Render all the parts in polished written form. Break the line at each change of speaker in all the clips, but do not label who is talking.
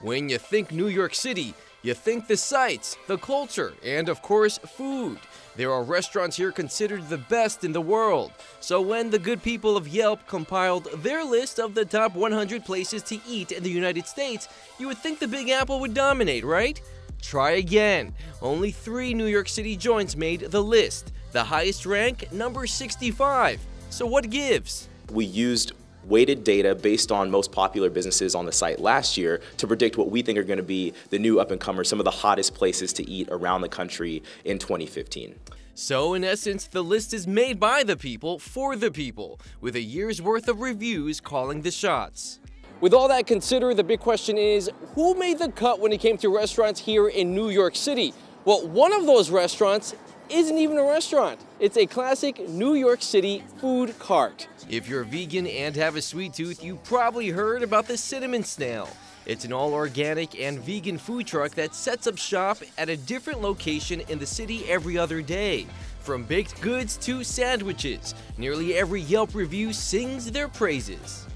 When you think New York City, you think the sights, the culture, and of course, food. There are restaurants here considered the best in the world. So when the good people of Yelp compiled their list of the top 100 places to eat in the United States, you would think the Big Apple would dominate, right? Try again. Only 3 New York City joints made the list. The highest rank, number 65. So what gives?
We used weighted data based on most popular businesses on the site last year to predict what we think are going to be the new up-and-comers, some of the hottest places to eat around the country in 2015.
So in essence, the list is made by the people for the people, with a year's worth of reviews calling the shots. With all that considered, the big question is, who made the cut when it came to restaurants here in New York City? Well, one of those restaurants isn't even a restaurant. It's a classic New York City food cart. If you're vegan and have a sweet tooth, you probably heard about the Cinnamon Snail. It's an all-organic and vegan food truck that sets up shop at a different location in the city every other day. From baked goods to sandwiches, nearly every Yelp review sings their praises.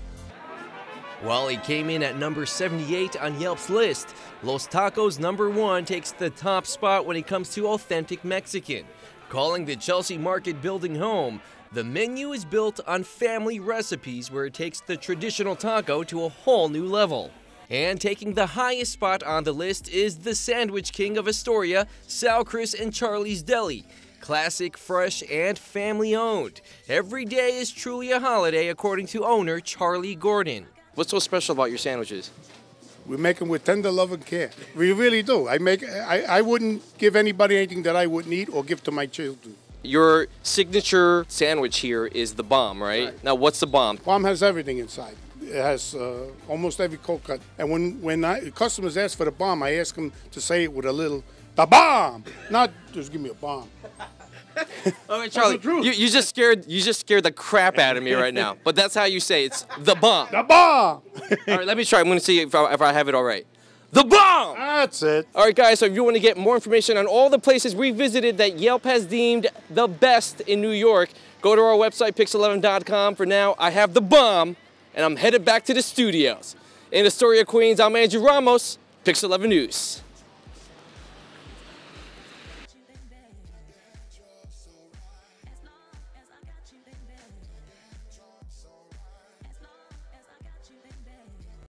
While it came in at number 78 on Yelp's list, Los Tacos #1 takes the top spot when it comes to authentic Mexican. Calling the Chelsea Market building home, the menu is built on family recipes where it takes the traditional taco to a whole new level. And taking the highest spot on the list is the Sandwich King of Astoria, Sal Chris and Charlie's Deli. Classic, fresh, and family-owned. Every day is truly a holiday, according to owner Charlie Gordon. What's so special about your sandwiches?
We make them with tender love and care. We really do. I wouldn't give anybody anything that I wouldn't eat or give to my children.
Your signature sandwich here is the bomb, right? Now, what's the bomb?
Bomb has everything inside. It has almost every cold cut. And when customers ask for the bomb, I ask them to say it with a little, the bomb, not just give me a bomb.
All right, Charlie, you just scared the crap out of me right now. But that's how you say it's the bomb.
The bomb.
All right, let me try. I'm going to see if I have it all right. The bomb!
That's it.
All right, guys, so if you want to get more information on all the places we visited that Yelp has deemed the best in New York, go to our website, pix11.com. For now, I have the bomb, and I'm headed back to the studios. In Astoria, Queens, I'm Andrew Ramos, Pix11 News.